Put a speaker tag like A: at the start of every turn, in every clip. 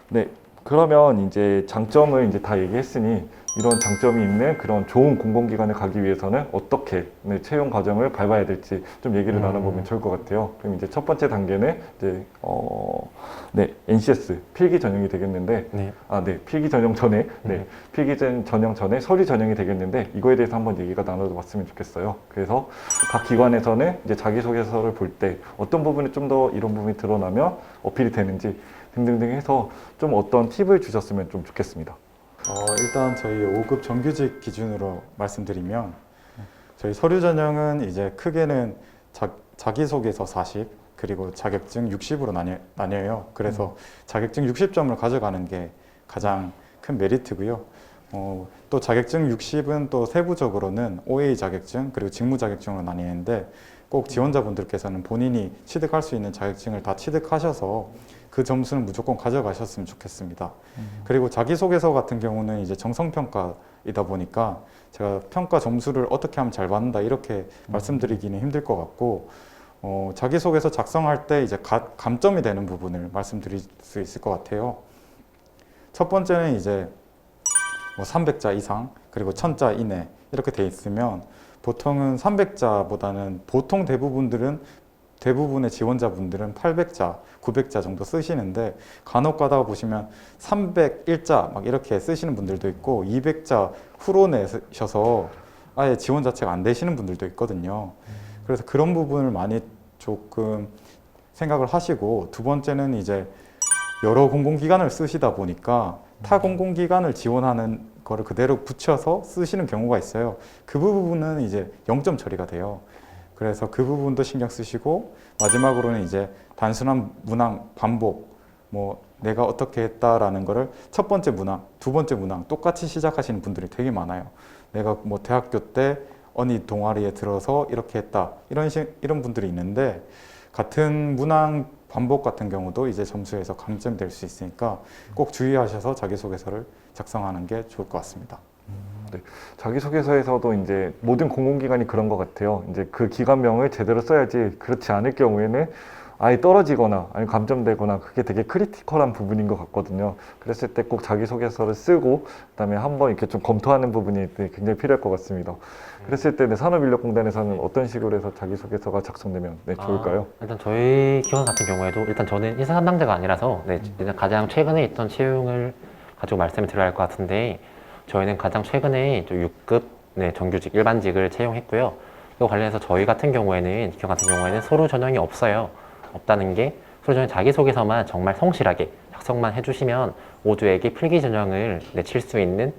A: 네, 그러면 이제 장점을 이제 다 얘기했으니 이런 장점이 있는 그런 좋은 공공기관에 가기 위해서는 어떻게 네, 채용 과정을 밟아야 될지 좀 얘기를 나눠보면 좋을 것 같아요. 그럼 이제 첫 번째 단계는 이제 네, NCS 필기 전형이 되겠는데
B: 네.
A: 네, 필기 전형 전에
B: 네.
A: 필기 전형 전에 서류 전형이 되겠는데 이거에 대해서 한번 얘기가 나눠봤으면 좋겠어요. 그래서 각 기관에서는 이제 자기소개서를 볼 때 어떤 부분이 좀 더 이런 부분이 드러나면 어필이 되는지 등등등 해서 좀 어떤 팁을 주셨으면 좀 좋겠습니다.
C: 일단 저희 5급 정규직 기준으로 말씀드리면 저희 서류 전형은 이제 크게는 자기소개서 40 그리고 자격증 60으로 나뉘어요. 그래서 자격증 60점을 가져가는 게 가장 큰 메리트고요. 또 자격증 60은 또 세부적으로는 OA 자격증 그리고 직무 자격증으로 나뉘는데 꼭 지원자분들께서는 본인이 취득할 수 있는 자격증을 다 취득하셔서 그 점수는 무조건 가져가셨으면 좋겠습니다. 그리고 자기소개서 같은 경우는 이제 정성평가이다 보니까 제가 평가 점수를 어떻게 하면 잘 받는다 이렇게 말씀드리기는 힘들 것 같고 자기소개서 작성할 때 이제 감점이 되는 부분을 말씀드릴 수 있을 것 같아요. 첫 번째는 이제 300자 이상 그리고 1000자 이내 이렇게 돼 있으면 보통은 300자보다는 보통 대부분의 지원자분들은 800자, 900자 정도 쓰시는데 간혹 가다가 보시면 301자 막 이렇게 쓰시는 분들도 있고 200자 후로 내셔서 아예 지원 자체가 안 되시는 분들도 있거든요. 그래서 그런 부분을 많이 조금 생각을 하시고 두 번째는 이제 여러 공공기관을 쓰시다 보니까 타 공공기관을 지원하는 거를 그대로 붙여서 쓰시는 경우가 있어요. 그 부분은 이제 0점 처리가 돼요. 그래서 그 부분도 신경 쓰시고 마지막으로는 이제 단순한 문항 반복 내가 어떻게 했다라는 거를 첫 번째 문항, 두 번째 문항 똑같이 시작하시는 분들이 되게 많아요. 내가 대학교 때 어느 동아리에 들어서 이렇게 했다 이런 분들이 있는데 같은 문항 반복 같은 경우도 이제 점수에서 감점이 될 수 있으니까 꼭 주의하셔서 자기소개서를 작성하는 게 좋을 것 같습니다.
A: 네. 자기소개서에서도 이제 모든 공공기관이 그런 것 같아요. 이제 그 기관명을 제대로 써야지 그렇지 않을 경우에는 아예 떨어지거나 아니면 감점되거나 그게 되게 크리티컬한 부분인 것 같거든요. 그랬을 때 꼭 자기소개서를 쓰고 그다음에 한번 이렇게 좀 검토하는 부분이 굉장히 필요할 것 같습니다. 그랬을 때 산업인력공단에서는 어떤 식으로 해서 자기소개서가 작성되면 좋을까요?
B: 일단 저희 기관 같은 경우에도 일단 저는 인사 담당자가 아니라서 일단 가장 최근에 있던 채용을 가지고 말씀을 드려야 할 것 같은데 저희는 가장 최근에 6급 정규직 일반직을 채용했고요. 이거 관련해서 저희 같은 경우에는 기관 같은 경우에는 서류 전형이 없다는 게 서류 전형 자기소개서만 정말 성실하게 작성만 해주시면 모두에게 필기 전형을 칠 수 있는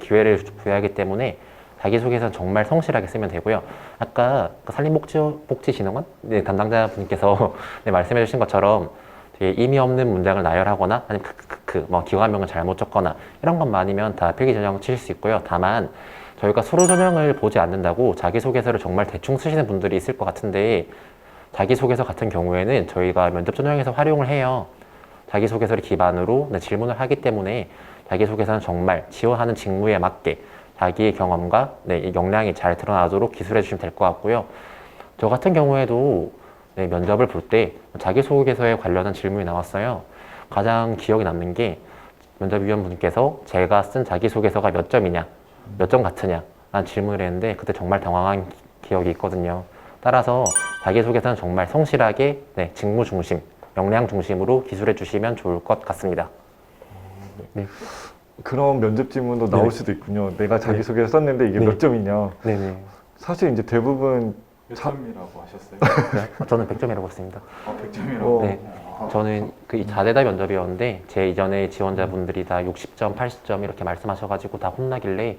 B: 기회를 부여하기 때문에 자기소개서는 정말 성실하게 쓰면 되고요. 아까 그 산림복지진흥원 담당자분께서 말씀해 주신 것처럼 되게 의미 없는 문장을 나열하거나 아니면 기관명을 잘못 적거나 이런 것만 아니면 다 필기 전형 치실 수 있고요. 다만 저희가 서류 전형을 보지 않는다고 자기소개서를 정말 대충 쓰시는 분들이 있을 것 같은데 자기소개서 같은 경우에는 저희가 면접 전형에서 활용을 해요. 자기소개서를 기반으로 질문을 하기 때문에 자기소개서는 정말 지원하는 직무에 맞게 자기의 경험과 역량이 잘 드러나도록 기술해 주시면 될 것 같고요. 저 같은 경우에도 면접을 볼 때 자기소개서에 관련한 질문이 나왔어요. 가장 기억에 남는 게 면접위원분께서 제가 쓴 자기소개서가 몇 점이냐, 몇 점 같으냐 라는 질문을 했는데 그때 정말 당황한 기억이 있거든요. 따라서 자기소개서는 정말 성실하게 직무 중심, 역량 중심으로 기술해 주시면 좋을 것 같습니다. 네.
A: 그런 면접 질문도 나올 수도 있군요. 내가 자기소개서 썼는데 이게 몇 점이냐.
B: 네네.
A: 사실 이제 대부분
C: 몇 점이라고 하셨어요?
B: 저는 100점이라고 했습니다.
C: 100점이라고?
B: 네. 저는 그 자대다 면접이었는데 제 이전에 지원자분들이 다 60점, 80점 이렇게 말씀하셔가지고 다 혼나길래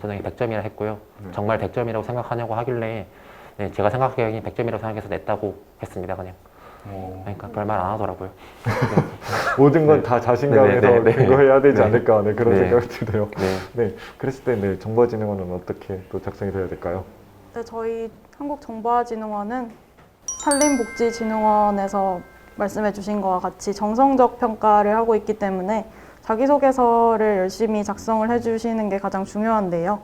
B: 저는 100점이라 했고요. 정말 100점이라고 생각하냐고 하길래 제가 생각하기에는 100점이라고 생각해서 냈다고 했습니다. 그냥. 그러니까 별말 안 하더라고요.
A: 모든 건 다 자신감에서 근거해야 되지 않을까 그런 생각이 드네요. 그랬을 때 정보화진흥원은 어떻게 또 작성이 돼야 될까요?
D: 네, 저희 한국정보화진흥원은 산림복지진흥원에서 말씀해 주신 것과 같이 정성적 평가를 하고 있기 때문에 자기소개서를 열심히 작성을 해주시는 게 가장 중요한데요.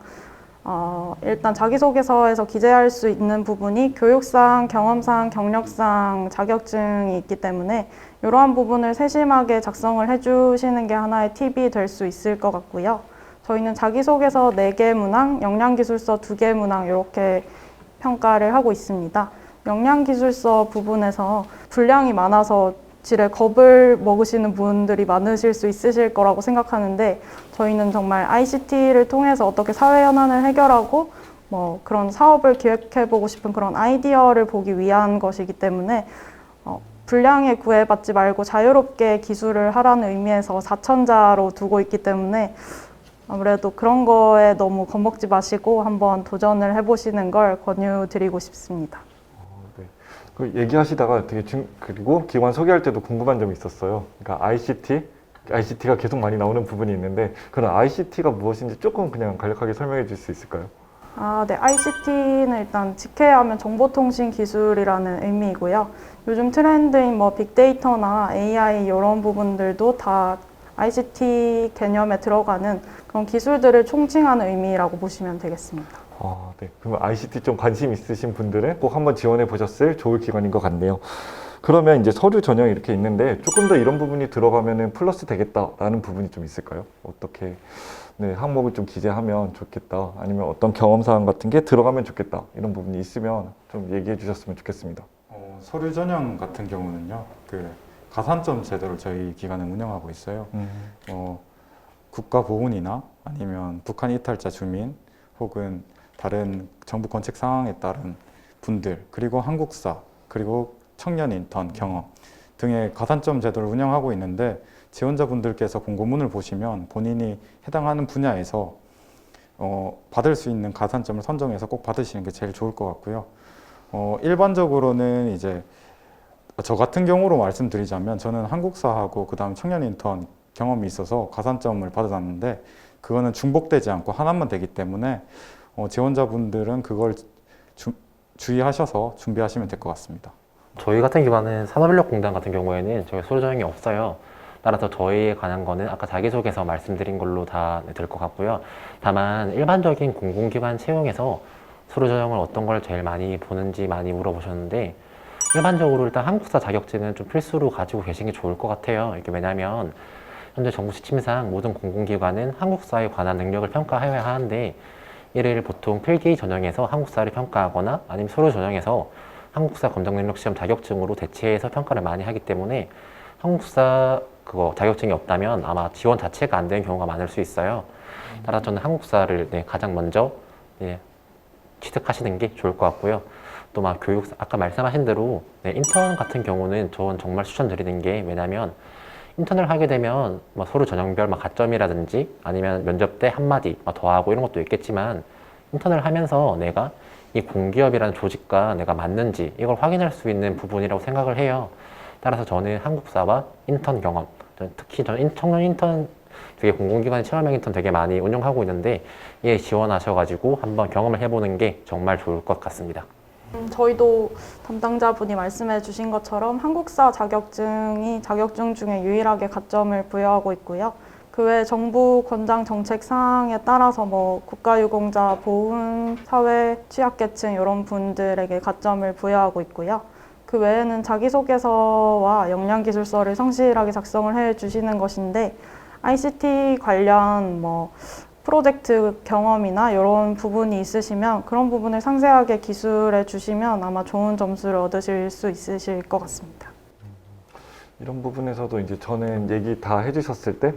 D: 일단 자기소개서에서 기재할 수 있는 부분이 교육상, 경험상, 경력상 자격증이 있기 때문에 이러한 부분을 세심하게 작성을 해주시는 게 하나의 팁이 될 수 있을 것 같고요. 저희는 자기소개서 4개 문항, 역량기술서 2개 문항 이렇게 평가를 하고 있습니다. 역량기술서 부분에서 분량이 많아서 질에 겁을 먹으시는 분들이 많으실 수 있으실 거라고 생각하는데 저희는 정말 ICT를 통해서 어떻게 사회 현안을 해결하고 뭐 그런 사업을 기획해보고 싶은 그런 아이디어를 보기 위한 것이기 때문에 분량에 구애받지 말고 자유롭게 기술을 하라는 의미에서 4천자로 두고 있기 때문에 아무래도 그런 거에 너무 겁먹지 마시고 한번 도전을 해보시는 걸 권유드리고 싶습니다.
A: 네. 그 얘기하시다가 그리고 기관 소개할 때도 궁금한 점이 있었어요. 그러니까 ICT가 계속 많이 나오는 부분이 있는데 그런 ICT가 무엇인지 조금 그냥 간략하게 설명해 줄 수 있을까요?
D: 네. ICT는 일단 직해하면 정보통신 기술이라는 의미이고요. 요즘 트렌드인 뭐 빅데이터나 AI 이런 부분들도 다 ICT 개념에 들어가는 그런 기술들을 총칭하는 의미라고 보시면 되겠습니다.
A: 네. 그럼 ICT 좀 관심 있으신 분들은 꼭 한번 지원해 보셨을 좋을 기관인 것 같네요. 그러면 이제 서류 전형이 이렇게 있는데 조금 더 이런 부분이 들어가면은 플러스 되겠다라는 부분이 좀 있을까요? 어떻게 항목을 좀 기재하면 좋겠다. 아니면 어떤 경험 사항 같은 게 들어가면 좋겠다. 이런 부분이 있으면 좀 얘기해 주셨으면 좋겠습니다.
C: 서류 전형 같은 경우는요, 그 가산점 제도를 저희 기관은 운영하고 있어요. 국가보훈이나 아니면 북한 이탈자 주민 혹은 다른 정부 정책 상황에 따른 분들, 그리고 한국사, 그리고 청년 인턴 경험 등의 가산점 제도를 운영하고 있는데 지원자분들께서 공고문을 보시면 본인이 해당하는 분야에서 받을 수 있는 가산점을 선정해서 꼭 받으시는 게 제일 좋을 것 같고요. 일반적으로는 이제 저 같은 경우로 말씀드리자면 저는 한국사하고 그 다음 청년 인턴 경험이 있어서 가산점을 받아놨는데 그거는 중복되지 않고 하나만 되기 때문에 지원자분들은 그걸 주의하셔서 준비하시면 될 것 같습니다.
B: 저희 같은 기관은 산업인력공단 같은 경우에는 저희 서류 전형이 없어요. 따라서 저희에 관한 거는 아까 자기소개서 말씀드린 걸로 다 될 것 같고요. 다만 일반적인 공공기관 채용에서 서류 전형을 어떤 걸 제일 많이 보는지 많이 물어보셨는데 일반적으로 일단 한국사 자격증은 좀 필수로 가지고 계신 게 좋을 것 같아요. 이게 왜냐면 현재 정부 지침상 모든 공공기관은 한국사에 관한 능력을 평가해야 하는데 이를 보통 필기 전형에서 한국사를 평가하거나 아니면 서류 전형에서 한국사 검정 능력 시험 자격증으로 대체해서 평가를 많이 하기 때문에 한국사 그거 자격증이 없다면 아마 지원 자체가 안 되는 경우가 많을 수 있어요. 따라서 저는 한국사를 가장 먼저 취득하시는 게 좋을 것 같고요. 또 막 교육 아까 말씀하신 대로 인턴 같은 경우는 저는 정말 추천드리는 게 왜냐면 인턴을 하게 되면 뭐 서류 전형별 가점이라든지 아니면 면접 때 한마디 더하고 이런 것도 있겠지만 인턴을 하면서 내가 이 공기업이라는 조직과 내가 맞는지 이걸 확인할 수 있는 부분이라고 생각을 해요. 따라서 저는 한국사와 인턴 경험, 특히 저는 청년 인턴 되게 공공기관 체험형 인턴 되게 많이 운영하고 있는데 이에 지원하셔가지고 한번 경험을 해보는 게 정말 좋을 것 같습니다.
D: 저희도 담당자분이 말씀해 주신 것처럼 한국사 자격증이 자격증 중에 유일하게 가점을 부여하고 있고요. 그 외 정부 권장 정책 사항에 따라서 뭐 국가유공자, 보훈, 사회 취약계층 이런 분들에게 가점을 부여하고 있고요. 그 외에는 자기소개서와 역량기술서를 성실하게 작성을 해 주시는 것인데 ICT 관련 뭐 프로젝트 경험이나 이런 부분이 있으시면 그런 부분을 상세하게 기술해 주시면 아마 좋은 점수를 얻으실 수 있으실 것 같습니다.
A: 이런 부분에서도 이제 저는 얘기 다 해주셨을 때,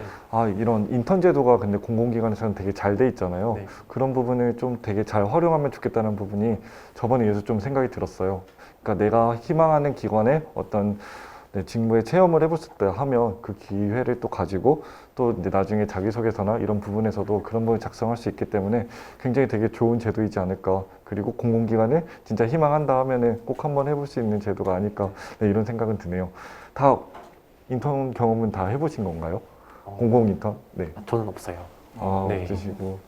A: 이런 인턴 제도가 근데 공공기관에서는 되게 잘 돼 있잖아요.
B: 네.
A: 그런 부분을 좀 되게 잘 활용하면 좋겠다는 부분이 저번에 이어서 좀 생각이 들었어요. 그러니까 내가 희망하는 기관에 어떤 직무에 체험을 해봤을 때 하면 그 기회를 또 가지고 또 이제 나중에 자기소개서나 이런 부분에서도 그런 부분을 작성할 수 있기 때문에 굉장히 되게 좋은 제도이지 않을까. 그리고 공공기관을 진짜 희망한다 하면은 꼭 한번 해볼 수 있는 제도가 아닐까. 이런 생각은 드네요. 다 인턴 경험은 다 해보신 건가요? 공공 인턴? 네.
B: 저는 없어요. 네.
A: 없으시고.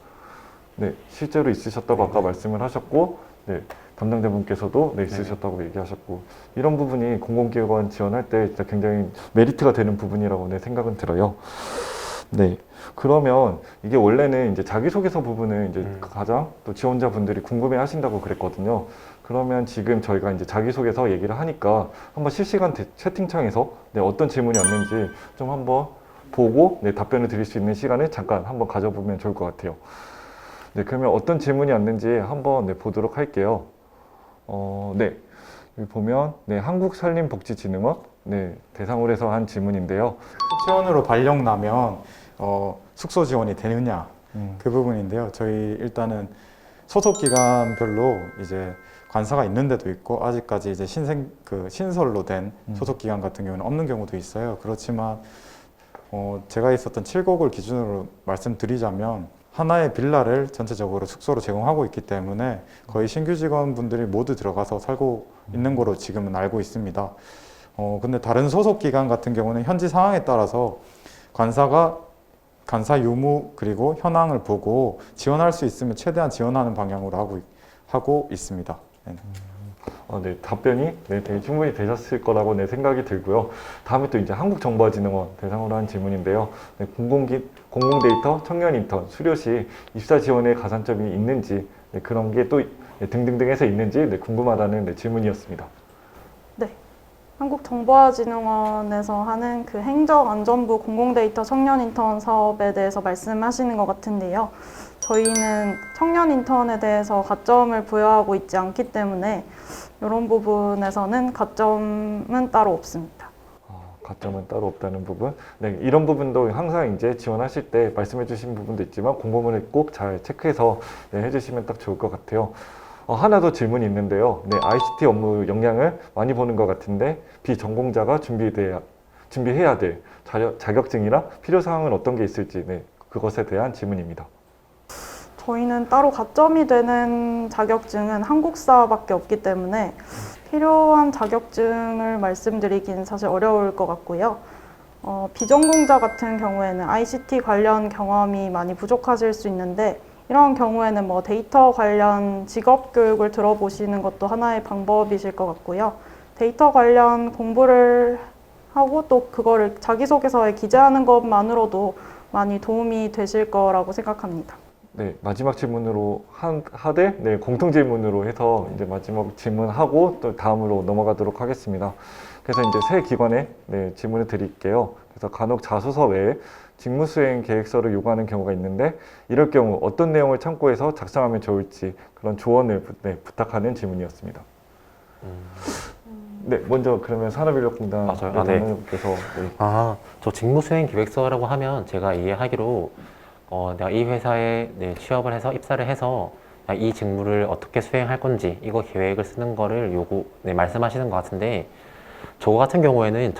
A: 네, 실제로 있으셨다고 아까 말씀을 하셨고, 네, 담당자분께서도 있으셨다고 얘기하셨고, 이런 부분이 공공기관 지원할 때 진짜 굉장히 메리트가 되는 부분이라고 생각은 들어요. 네. 그러면 이게 원래는 이제 자기소개서 부분을 이제 가장 또 지원자분들이 궁금해 하신다고 그랬거든요. 그러면 지금 저희가 이제 자기소개서 얘기를 하니까 한번 실시간 채팅창에서 네, 어떤 질문이 왔는지 좀 한번 보고 네, 답변을 드릴 수 있는 시간을 잠깐 한번 가져보면 좋을 것 같아요. 네, 그러면 어떤 질문이 왔는지 한번 네, 보도록 할게요. 네. 여기 보면 네, 한국산림복지진흥원 네, 대상으로 해서 한 질문인데요.
C: 수원으로 발령 나면 숙소 지원이 되느냐 그 부분인데요. 저희 일단은 소속 기관별로 이제 관사가 있는 데도 있고 아직까지 이제 신설로 된 소속 기관 같은 경우는 없는 경우도 있어요. 그렇지만 제가 있었던 7곡을 기준으로 말씀드리자면 하나의 빌라를 전체적으로 숙소로 제공하고 있기 때문에 거의 신규 직원분들이 모두 들어가서 살고 있는 거로 지금은 알고 있습니다. 근데 다른 소속 기관 같은 경우는 현지 상황에 따라서 관사 유무 그리고 현황을 보고 지원할 수 있으면 최대한 지원하는 방향으로 하고 있습니다. 네.
A: 네, 답변이 네, 되게 충분히 되셨을 거라고 네, 생각이 들고요. 다음에 또 이제 한국정보화진흥원 대상으로 한 질문인데요. 네, 공공데이터, 청년 인턴, 수료 시 입사 지원에 가산점이 있는지 네, 그런 게 또 등등등 해서 있는지 네, 궁금하다는 네, 질문이었습니다.
D: 네. 한국정보화진흥원에서 하는 그 행정안전부 공공데이터 청년 인턴 사업에 대해서 말씀하시는 것 같은데요. 저희는 청년 인턴에 대해서 가점을 부여하고 있지 않기 때문에 이런 부분에서는 가점은 따로 없습니다.
A: 가점은 따로 없다는 부분. 네, 이런 부분도 항상 이제 지원하실 때 말씀해 주신 부분도 있지만 공고문을 꼭 잘 체크해서 네, 해주시면 딱 좋을 것 같아요. 하나 더 질문이 있는데요. 네, ICT 업무 역량을 많이 보는 것 같은데 비전공자가 준비해야 될 자격증이나 필요사항은 어떤 게 있을지 네, 그것에 대한 질문입니다.
D: 저희는 따로 가점이 되는 자격증은 한국사밖에 없기 때문에 필요한 자격증을 말씀드리긴 사실 어려울 것 같고요. 비전공자 같은 경우에는 ICT 관련 경험이 많이 부족하실 수 있는데 이런 경우에는 뭐 데이터 관련 직업 교육을 들어보시는 것도 하나의 방법이실 것 같고요. 데이터 관련 공부를 하고 또 그거를 자기소개서에 기재하는 것만으로도 많이 도움이 되실 거라고 생각합니다.
A: 네, 마지막 질문으로 하되 네, 공통 질문으로 해서 이제 마지막 질문하고 또 다음으로 넘어가도록 하겠습니다. 그래서 이제 새 기관에 네, 질문을 드릴게요. 그래서 간혹 자소서 외에 직무수행 계획서를 요구하는 경우가 있는데 이럴 경우 어떤 내용을 참고해서 작성하면 좋을지 그런 조언을 부탁하는 질문이었습니다. 네, 먼저 그러면 산업인력공단
B: 맞아요.
A: 담당자께서 네.
B: 저 직무수행 계획서라고 하면 제가 이해하기로 내가 이 회사에 취업을 해서 입사를 해서 이 직무를 어떻게 수행할 건지 이거 계획을 쓰는 거를 말씀하시는 것 같은데 저 같은 경우에는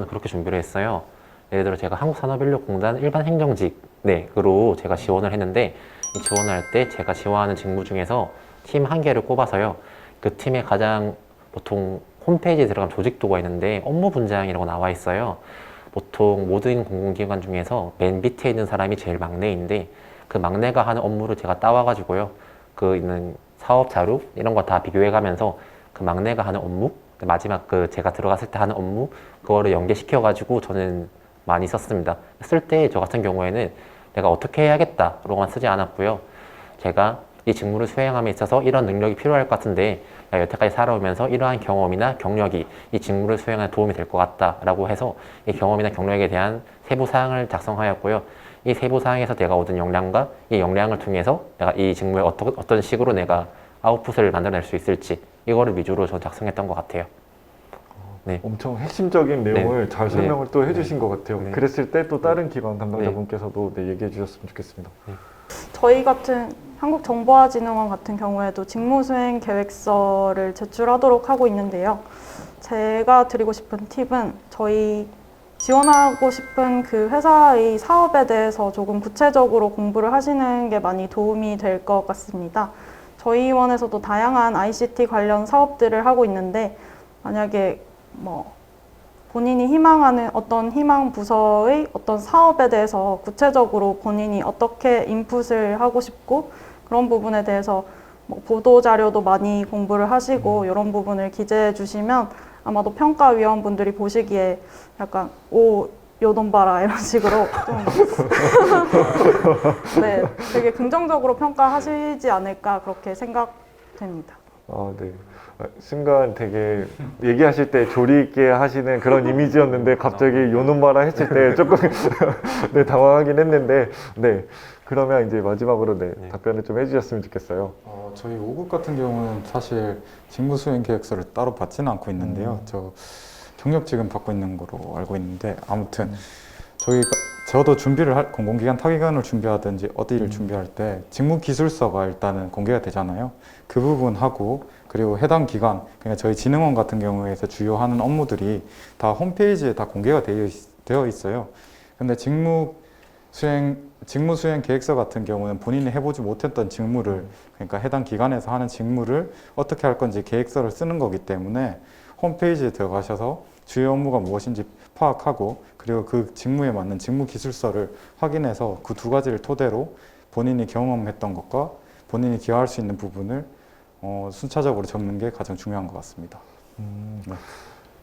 B: 그렇게 준비를 했어요. 예를 들어 제가 한국산업인력공단 일반 행정직으로 제가 지원을 했는데 이 지원할 때 제가 지원하는 직무 중에서 팀 한 개를 꼽아서요. 그 팀의 가장 보통 홈페이지에 들어가면 조직도가 있는데 업무 분장이라고 나와 있어요. 보통 모든 공공기관 중에서 맨 밑에 있는 사람이 제일 막내인데 그 막내가 하는 업무를 제가 따와가지고요. 그 있는 사업 자료 이런 거 다 비교해가면서 그 막내가 하는 업무, 마지막 그 제가 들어갔을 때 하는 업무 그거를 연계시켜가지고 저는 많이 썼습니다. 쓸 때 저 같은 경우에는 내가 어떻게 해야겠다로만 쓰지 않았고요. 제가 이 직무를 수행함에 있어서 이런 능력이 필요할 것 같은데 내가 여태까지 살아오면서 이러한 경험이나 경력이 이 직무를 수행하는 도움이 될 것 같다라고 해서 이 경험이나 경력에 대한 세부 사항을 작성하였고요. 이 세부 사항에서 내가 얻은 역량과 이 역량을 통해서 내가 이 직무에 어떤 식으로 내가 아웃풋을 만들어낼 수 있을지 이거를 위주로 저 작성했던 것 같아요. 네.
A: 엄청 핵심적인 내용을 잘 설명을 또 해주신 것 같아요.
B: 네.
A: 그랬을 때 또 다른 기관 담당자분께서도 네, 얘기해 주셨으면 좋겠습니다.
D: 저희 같은 한국정보화진흥원 같은 경우에도 직무수행 계획서를 제출하도록 하고 있는데요. 제가 드리고 싶은 팁은 저희 지원하고 싶은 그 회사의 사업에 대해서 조금 구체적으로 공부를 하시는 게 많이 도움이 될 것 같습니다. 저희 원에서도 다양한 ICT 관련 사업들을 하고 있는데 만약에 본인이 희망하는 어떤 희망 부서의 어떤 사업에 대해서 구체적으로 본인이 어떻게 인풋을 하고 싶고 그런 부분에 대해서 보도 자료도 많이 공부를 하시고 이런 부분을 기재해 주시면 아마도 평가위원분들이 보시기에 약간 요돈 봐라 이런 식으로 좀 네, 되게 긍정적으로 평가하시지 않을까 그렇게 생각됩니다.
A: 네. 순간 되게 얘기하실 때 조리 있게 하시는 그런 이미지였는데 갑자기 요놈마라 했을 때 조금 네, 당황하긴 했는데 네. 그러면 이제 마지막으로 네, 답변을 좀 해주셨으면 좋겠어요.
C: 저희 5급 같은 경우는 사실 직무 수행 계획서를 따로 받지는 않고 있는데요. 저 경력직은 받고 있는 거로 알고 있는데 아무튼 저도 공공기관 타기관을 준비하든지 어디를 준비할 때 직무 기술서가 일단은 공개가 되잖아요. 그 부분하고 그리고 해당 기관, 그러니까 저희 진흥원 같은 경우에서 주요 하는 업무들이 다 홈페이지에 다 공개가 되어 있어요. 근데 직무 수행 계획서 같은 경우는 본인이 해보지 못했던 직무를, 그러니까 해당 기관에서 하는 직무를 어떻게 할 건지 계획서를 쓰는 거기 때문에 홈페이지에 들어가셔서 주요 업무가 무엇인지 파악하고 그리고 그 직무에 맞는 직무 기술서를 확인해서 그 두 가지를 토대로 본인이 경험했던 것과 본인이 기여할 수 있는 부분을 순차적으로 적는 게 가장 중요한 것 같습니다. 네.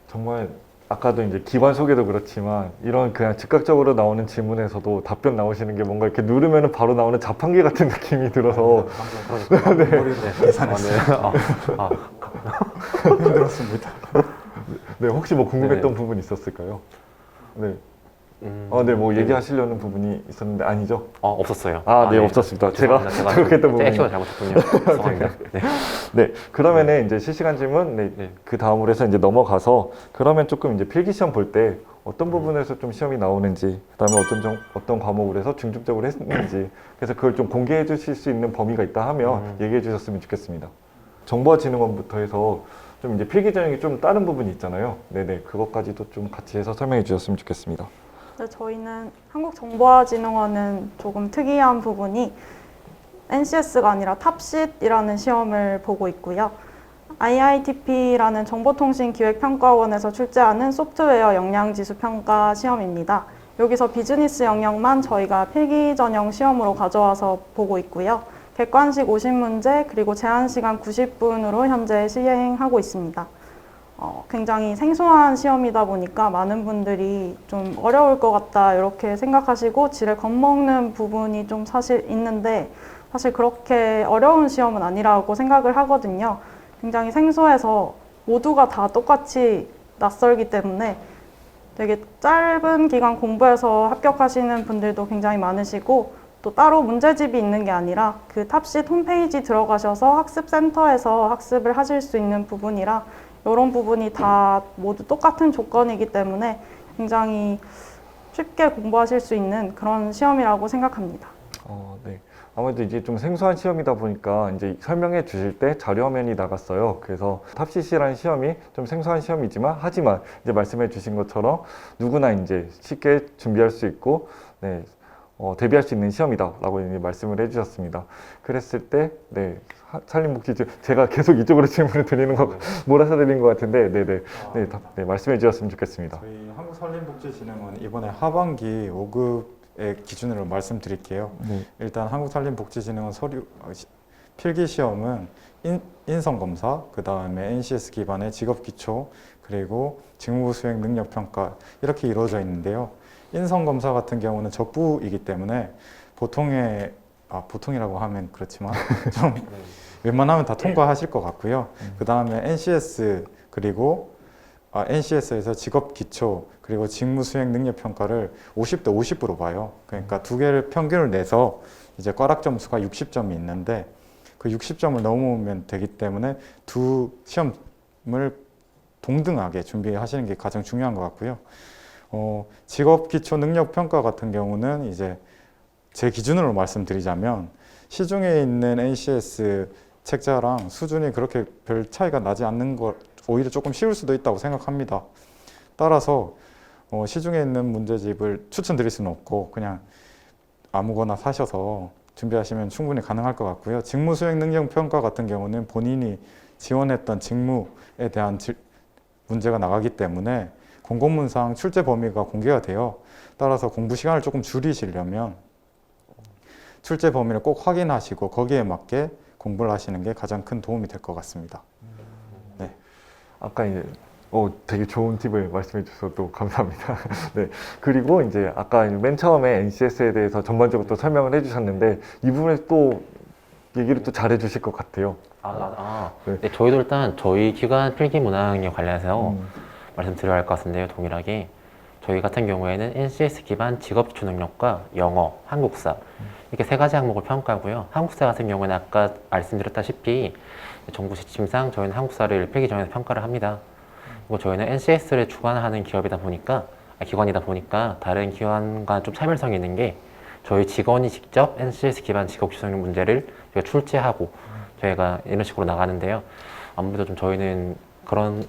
A: 정말 아까도 이제 기관 소개도 그렇지만 이런 그냥 즉각적으로 나오는 질문에서도 답변 나오시는 게 뭔가 이렇게 누르면 바로 나오는 자판기 같은 느낌이 들어서
C: 머리로 계산했어요. 힘들었습니다.
A: 네, 혹시 뭐 궁금했던
B: 네.
A: 부분 있었을까요? 네. 네, 뭐 얘기하시려는 부분이 있었는데 아니죠?
B: 없었어요.
A: 네, 없었습니다. 제가 생각했던 부분이.
B: 액션을 잘못했군요. 죄송합니다. 네.
A: 네, 그러면은 이제 실시간 질문, 네, 그 다음으로 해서 이제 넘어가서 그러면 조금 이제 필기 시험 볼 때 어떤 부분에서 좀 시험이 나오는지, 그다음에 어떤 과목을 해서 중점적으로 했는지, 그래서 그걸 좀 공개해 주실 수 있는 범위가 있다 하면 얘기해 주셨으면 좋겠습니다. 정보화진흥원부터 해서 좀 이제 필기 전형이 좀 다른 부분이 있잖아요. 네네, 그것까지도 좀 같이 해서 설명해 주셨으면 좋겠습니다.
D: 네, 저희는 한국정보화진흥원은 조금 특이한 부분이 NCS가 아니라 탑싯이라는 시험을 보고 있고요. IITP라는 정보통신기획평가원에서 출제하는 소프트웨어 역량지수 평가 시험입니다. 여기서 비즈니스 영역만 저희가 필기 전형 시험으로 가져와서 보고 있고요. 객관식 50문제 그리고 제한시간 90분으로 현재 시행하고 있습니다. 굉장히 생소한 시험이다 보니까 많은 분들이 좀 어려울 것 같다 이렇게 생각하시고 지를 겁먹는 부분이 좀 사실 있는데 사실 그렇게 어려운 시험은 아니라고 생각을 하거든요. 굉장히 생소해서 모두가 다 똑같이 낯설기 때문에 되게 짧은 기간 공부해서 합격하시는 분들도 굉장히 많으시고 또 따로 문제집이 있는 게 아니라 그 탑싯 홈페이지 들어가셔서 학습센터에서 학습을 하실 수 있는 부분이라 이런 부분이 다 모두 똑같은 조건이기 때문에 굉장히 쉽게 공부하실 수 있는 그런 시험이라고 생각합니다.
A: 네. 아무래도 이제 좀 생소한 시험이다 보니까 이제 설명해 주실 때 자료 화면이 나갔어요. 그래서 탑시시라는 시험이 좀 생소한 시험이지만 하지만 이제 말씀해 주신 것처럼 누구나 이제 쉽게 준비할 수 있고 네, 대비할 수 있는 시험이다라고 이제 말씀을 해주셨습니다. 그랬을 때 네, 산림복지직 제가 계속 이쪽으로 질문을 드리는 거 몰아서 드린 것 같은데 네, 말씀해 주셨으면 좋겠습니다.
C: 저희 한국산림복지진흥원 이번에 하반기 5급의 기준으로 말씀드릴게요.
A: 네.
C: 일단 한국산림복지진흥원 필기 시험은 인성검사, 그 다음에 NCS 기반의 직업기초, 그리고 직무수행 능력평가 이렇게 이루어져 있는데요. 인성검사 같은 경우는 적부이기 때문에 보통이라고 하면 그렇지만 좀 웬만하면 다 통과하실 것 같고요. 그 다음에 NCS 그리고 NCS에서 직업기초 그리고 직무수행 능력평가를 50대 50으로 봐요. 그러니까 두 개를 평균을 내서 이제 꽈락 점수가 60점이 있는데 그 60점을 넘으면 되기 때문에 두 시험을 동등하게 준비하시는 게 가장 중요한 것 같고요. 직업기초 능력평가 같은 경우는 이제 제 기준으로 말씀드리자면 시중에 있는 NCS 책자랑 수준이 그렇게 별 차이가 나지 않는 것 오히려 조금 쉬울 수도 있다고 생각합니다. 따라서 시중에 있는 문제집을 추천드릴 수는 없고 그냥 아무거나 사셔서 준비하시면 충분히 가능할 것 같고요. 직무수행 능력평가 같은 경우는 본인이 지원했던 직무에 대한 문제가 나가기 때문에 공고문상 출제 범위가 공개가 돼요. 따라서 공부 시간을 조금 줄이시려면 출제 범위를 꼭 확인하시고 거기에 맞게 공부를 하시는 게 가장 큰 도움이 될 것 같습니다. 네.
A: 아까 이제 되게 좋은 팁을 말씀해 주셔서 또 감사합니다. 네. 그리고 이제 아까 맨 처음에 NCS에 대해서 전반적으로 또 설명을 해주셨는데 이 부분에 또 얘기를 또 잘해 주실 것 같아요.
B: 네.
A: 네.
B: 저희도 일단 저희 기관 필기 문항에 관련해서
A: 음,
B: 말씀드려야 할 것 같은데요. 동일하게 저희 같은 경우에는 NCS 기반 직업 기초 능력과 영어, 한국사 이렇게 세 가지 항목을 평가하고요. 한국사 같은 경우는 아까 말씀드렸다시피 정부 지침상 저희는 한국사를 필기 전에서 평가를 합니다. 그리고 저희는 NCS를 주관하는 기관이다 보니까 다른 기관과 좀 차별성이 있는 게 저희 직원이 직접 NCS 기반 직업 기초 능력 문제를 저희가 출제하고 저희가 이런 식으로 나가는데요. 아무래도 좀 저희는 그런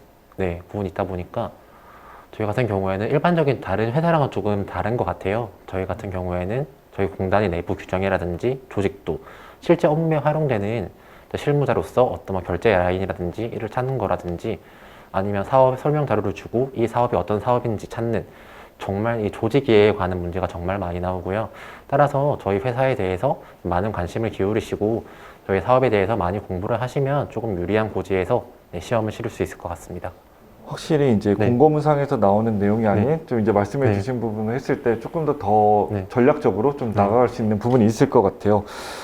B: 부분이 있다 보니까 저희 같은 경우에는 일반적인 다른 회사랑은 조금 다른 것 같아요. 저희 같은 경우에는 저희 공단의 내부 규정이라든지 조직도 실제 업무에 활용되는 실무자로서 어떤 뭐 결제 라인이라든지 이를 찾는 거라든지 아니면 사업 설명 자료를 주고 이 사업이 어떤 사업인지 찾는 정말 이 조직에 관한 문제가 정말 많이 나오고요. 따라서 저희 회사에 대해서 많은 관심을 기울이시고 저희 사업에 대해서 많이 공부를 하시면 조금 유리한 고지에서 시험을 치를 수 있을 것 같습니다.
A: 확실히 이제
B: 네.
A: 공고문상에서 나오는 내용이 아닌
B: 네.
A: 좀 이제 말씀해
B: 네.
A: 주신 부분을 했을 때 조금 더
B: 네.
A: 전략적으로 좀
B: 네.
A: 나아갈 수 있는 부분이 있을 것 같아요.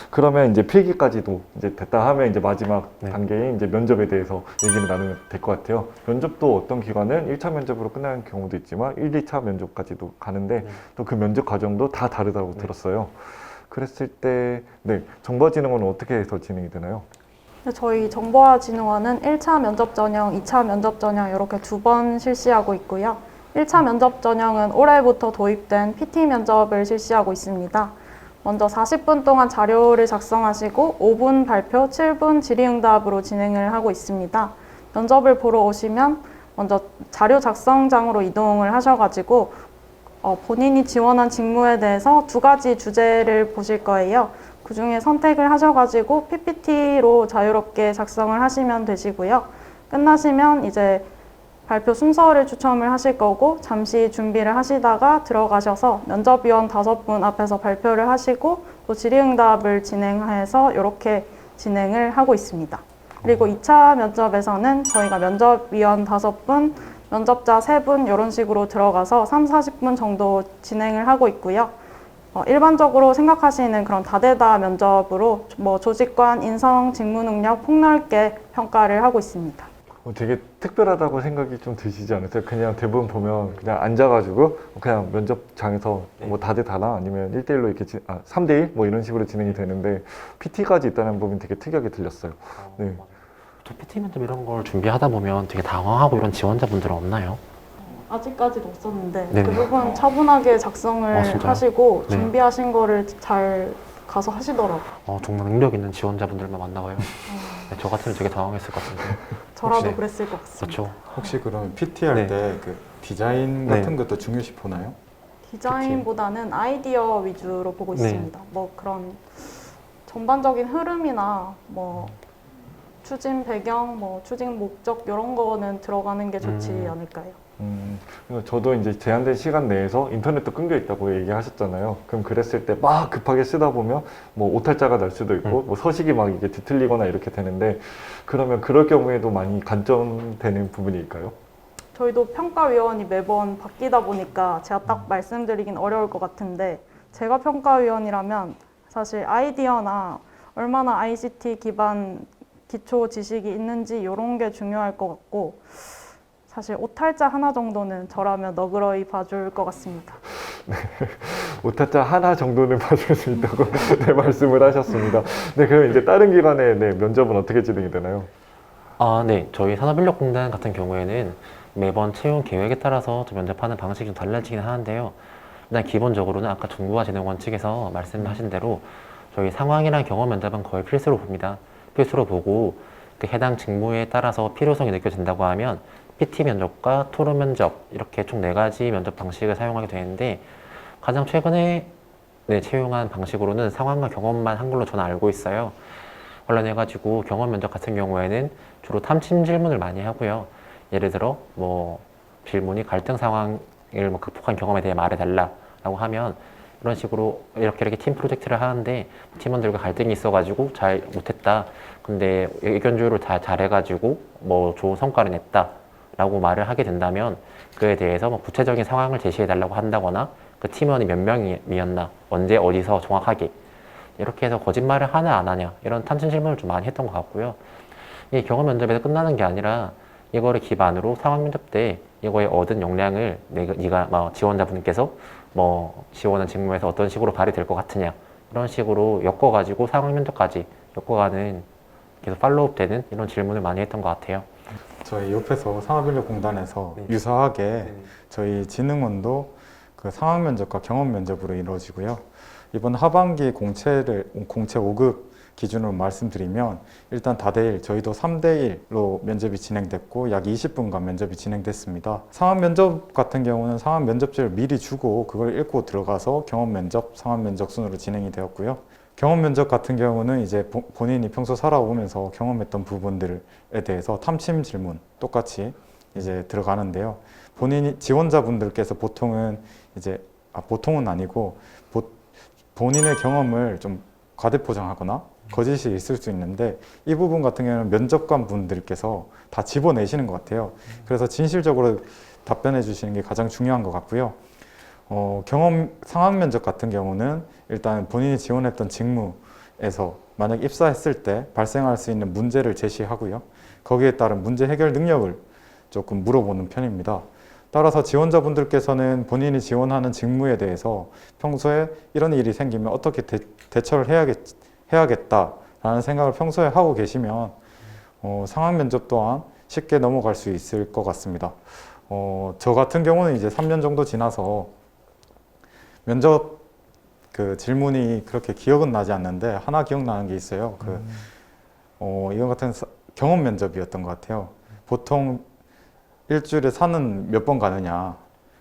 A: 그러면 이제 필기까지도 이제 됐다 하면 이제 마지막
B: 네.
A: 단계인 이제 면접에 대해서 얘기를 나누면 될 것 같아요. 면접도 어떤 기관은 1차 면접으로 끝나는 경우도 있지만 1, 2차 면접까지도 가는데
B: 네.
A: 또 그 면접 과정도 다 다르다고
B: 네.
A: 들었어요. 그랬을 때 정보진흥원은 어떻게 해서 진행이 되나요?
D: 저희 정보화진흥원은 1차 면접 전형, 2차 면접 전형 이렇게 두 번 실시하고 있고요. 1차 면접 전형은 올해부터 도입된 PT 면접을 실시하고 있습니다. 먼저 40분 동안 자료를 작성하시고 5분 발표, 7분 질의응답으로 진행을 하고 있습니다. 면접을 보러 오시면 먼저 자료 작성장으로 이동을 하셔가지고 본인이 지원한 직무에 대해서 두 가지 주제를 보실 거예요. 그 중에 선택을 하셔가지고 PPT로 자유롭게 작성을 하시면 되시고요. 끝나시면 이제 발표 순서를 추첨을 하실 거고 잠시 준비를 하시다가 들어가셔서 면접위원 5분 앞에서 발표를 하시고 또 질의응답을 진행해서 이렇게 진행을 하고 있습니다. 그리고 2차 면접에서는 저희가 면접위원 5분, 면접자 3분 이런 식으로 들어가서 40분 정도 진행을 하고 있고요. 일반적으로 생각하시는 그런 다대다 면접으로 뭐 조직관, 인성, 직무 능력 폭넓게 평가를 하고 있습니다.
A: 되게 특별하다고 생각이 좀 드시지 않으세요? 그냥 대부분 보면 그냥 앉아가지고 그냥 면접장에서 뭐 다대다나 아니면 1대1로 이렇게 3대1 뭐 이런 식으로 진행이 되는데 PT까지 있다는 부분이 되게 특이하게 들렸어요. 네.
B: 또 PT 면접 이런 걸 준비하다 보면 되게 당황하고 이런 지원자분들은 없나요?
D: 아직까지도 없었는데
B: 네.
D: 대부분 차분하게 작성을
B: 진짜요?
D: 하시고
B: 네.
D: 준비하신 거를 잘 가서 하시더라고요.
B: 정말 능력 있는 지원자분들만 만나봐요. 네, 저 같으면 되게 당황했을 것 같은데.
D: 저라도
B: 혹시-
D: 그랬을 것 같습니다.
B: 그렇죠.
C: 혹시 그럼 PT 할
B: 네.
C: 때 그 디자인
B: 네.
C: 같은 것도 중요시 보나요?
D: 디자인보다는 아이디어 위주로 보고
B: 네.
D: 있습니다. 뭐 그런 전반적인 흐름이나 뭐 추진 배경, 뭐 추진 목적 이런 거는 들어가는 게 좋지 않을까요?
A: 그래서 저도 이제 제한된 시간 내에서 인터넷도 끊겨 있다고 얘기하셨잖아요. 그럼 그랬을 때 막 급하게 쓰다 보면 뭐 오탈자가 날 수도 있고 뭐 서식이 막 이게 뒤틀리거나 이렇게 되는데 그러면 그럴 경우에도 많이 간점되는 부분일까요?
D: 저희도 평가위원이 매번 바뀌다 보니까 제가 딱 말씀드리긴 어려울 것 같은데 제가 평가위원이라면 사실 아이디어나 얼마나 ICT 기반 기초 지식이 있는지 이런 게 중요할 것 같고 사실 오탈자 하나 정도는 저라면 너그러이 봐줄 것 같습니다.
A: 오타자 하나 정도는 봐줄 수 있다고 네, 말씀을 하셨습니다. 네, 그럼 이제 다른 기관의 면접은 어떻게 진행이 되나요?
B: 네. 저희 산업인력공단 같은 경우에는 매번 채용 계획에 따라서 좀 면접하는 방식이 좀 달라지긴 하는데요. 일단 기본적으로는 아까 정보화진흥원 측에서 말씀하신 대로 저희 상황이랑 경험 면접은 거의 필수로 봅니다. 필수로 보고 그 해당 직무에 따라서 필요성이 느껴진다고 하면 PT 면접과 토론 면접 이렇게 총 4가지 면접 방식을 사용하게 되는데 가장 최근에 채용한 방식으로는 상황과 경험만 한 걸로 저는 알고 있어요. 관련해가지고 경험 면접 같은 경우에는 주로 탐침 질문을 많이 하고요. 예를 들어 뭐 질문이 갈등 상황을 뭐 극복한 경험에 대해 말해달라라고 하면 이런 식으로 이렇게 팀 프로젝트를 하는데 팀원들과 갈등이 있어가지고 잘 못했다. 근데 의견 조율을 다 잘해가지고 뭐 좋은 성과를 냈다. 라고 말을 하게 된다면 그에 대해서 뭐 구체적인 상황을 제시해달라고 한다거나 그 팀원이 몇 명이었나, 언제 어디서 정확하게 이렇게 해서 거짓말을 하냐 안 하냐 이런 탐진 질문을 좀 많이 했던 것 같고요. 이 경험 면접에서 끝나는 게 아니라 이거를 기반으로 상황 면접 때 이거에 얻은 역량을 네가 지원자분께서 뭐 지원한 직무에서 어떤 식으로 발휘될 것 같으냐 이런 식으로 엮어가지고 상황 면접까지 엮어가는 계속 팔로우업 되는 이런 질문을 많이 했던 것 같아요.
C: 저희 옆에서 산업인력공단에서 유사하게 저희 진흥원도 그 상황 면접과 경험 면접으로 이루어지고요. 이번 하반기 공채 5급 기준으로 말씀드리면 일단 다대일 저희도 3대1로 면접이 진행됐고 약 20분간 면접이 진행됐습니다. 상황 면접 같은 경우는 상황 면접지를 미리 주고 그걸 읽고 들어가서 경험 면접, 상황 면접 순으로 진행이 되었고요. 경험 면접 같은 경우는 이제 본인이 평소 살아오면서 경험했던 부분들에 대해서 탐침 질문 똑같이 이제 들어가는데요. 본인이 지원자분들께서 보통은 이제 보통은 아니고 본인의 경험을 좀 과대포장하거나 거짓이 있을 수 있는데 이 부분 같은 경우는 면접관 분들께서 다 집어내시는 것 같아요. 그래서 진실적으로 답변해 주시는 게 가장 중요한 것 같고요. 상황 면접 같은 경우는 일단 본인이 지원했던 직무에서 만약 입사했을 때 발생할 수 있는 문제를 제시하고요. 거기에 따른 문제 해결 능력을 조금 물어보는 편입니다. 따라서 지원자분들께서는 본인이 지원하는 직무에 대해서 평소에 이런 일이 생기면 어떻게 대처를 해야겠다라는 생각을 평소에 하고 계시면 상황 면접 또한 쉽게 넘어갈 수 있을 것 같습니다. 저 같은 경우는 이제 3년 정도 지나서 면접 그 질문이 그렇게 기억은 나지 않는데 하나 기억나는 게 있어요. 이건 같은 경험 면접이었던 것 같아요. 보통 일주일에 산은 몇 번 가느냐.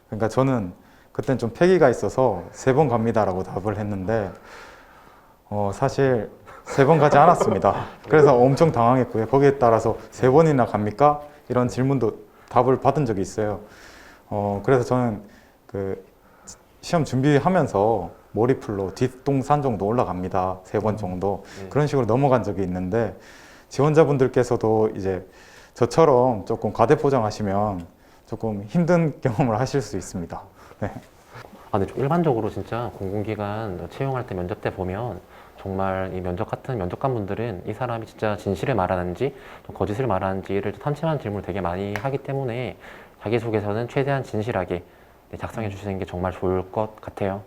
C: 그러니까 저는 그때는 좀 패기가 있어서 3번 갑니다라고 답을 했는데 사실 3번 가지 않았습니다. 그래서 엄청 당황했고요. 거기에 따라서 3번이나 갑니까? 이런 질문도 답을 받은 적이 있어요. 그래서 저는 그 시험 준비하면서 머리풀로 뒷동산 정도 올라갑니다. 3번 정도. 그런 식으로 넘어간 적이 있는데 지원자분들께서도 이제 저처럼 조금 과대포장하시면 조금 힘든 경험을 하실 수 있습니다. 네.
B: 근데 좀 일반적으로 진짜 공공기관 채용할 때 면접 때 보면 정말 이 면접관 분들은 이 사람이 진짜 진실을 말하는지 또 거짓을 말하는지를 탐침하는 질문을 되게 많이 하기 때문에 자기소개서는 최대한 진실하게 작성해 주시는 게 정말 좋을 것 같아요.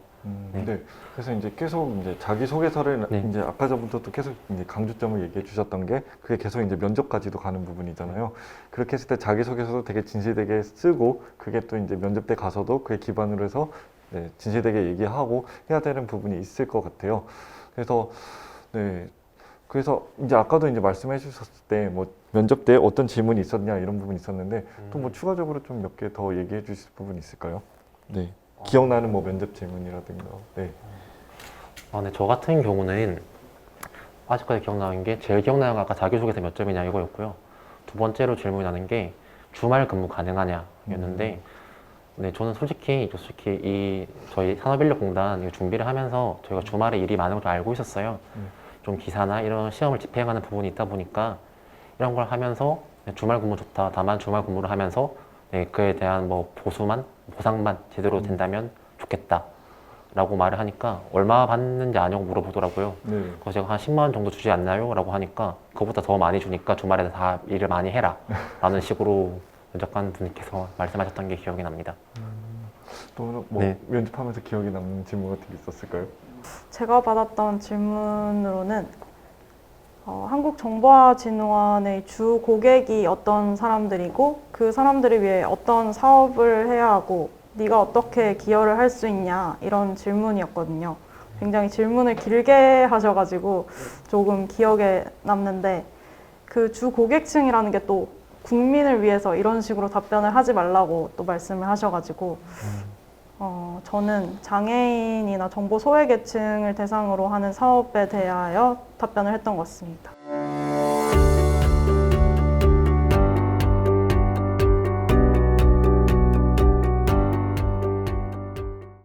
A: 네. 그래서 이제 계속 이제 자기소개서를 이제 아까 전부터 계속 이제 강조점을 얘기해 주셨던 게 그게 계속 이제 면접까지도 가는 부분이잖아요. 그렇게 했을 때 자기소개서도 되게 진실되게 쓰고 그게 또 이제 면접 때 가서도 그에 기반으로 해서 진실되게 얘기하고 해야 되는 부분이 있을 것 같아요. 그래서 이제 아까도 이제 말씀해 주셨을 때 뭐 면접 때 어떤 질문이 있었냐 이런 부분이 있었는데 또 뭐 추가적으로 좀 몇 개 더 얘기해 주실 부분이 있을까요? 네. 기억나는 뭐 면접 질문이라든가. 네.
B: 근데 저 같은 경우는 아직까지 기억나는 게 제일 기억나는 건 아까 자기소개서 몇 점이냐 이거였고요. 두 번째로 질문이 나는 게 주말 근무 가능하냐 였는데 네, 저는 솔직히 이 저희 산업인력공단 이거 준비를 하면서 저희가 주말에 일이 많은 걸 알고 있었어요. 좀 기사나 이런 시험을 집행하는 부분이 있다 보니까 이런 걸 하면서 주말 근무 좋다. 다만 주말 근무를 하면서 그에 대한 뭐 보상만 제대로 된다면 좋겠다. 라고 말을 하니까 얼마 받는지 아냐고 물어보더라고요. 그래서 제가 한 10만 원 정도 주지 않나요? 라고 하니까 그거보다 더 많이 주니까 주말에 다 일을 많이 해라. 라는 식으로 면접관 분께서 말씀하셨던 게 기억이 납니다.
A: 또 뭐 면접하면서 기억에 남는 질문 같은 게 있었을까요?
D: 제가 받았던 질문으로는 한국정보화진흥원의 주 고객이 어떤 사람들이고 그 사람들을 위해 어떤 사업을 해야 하고 네가 어떻게 기여를 할 수 있냐 이런 질문이었거든요. 굉장히 질문을 길게 하셔가지고 조금 기억에 남는데 그 주 고객층이라는 게 또 국민을 위해서 이런 식으로 답변을 하지 말라고 또 말씀을 하셔가지고 저는 장애인이나 정보 소외계층을 대상으로 하는 사업에 대하여 답변을 했던 것 같습니다.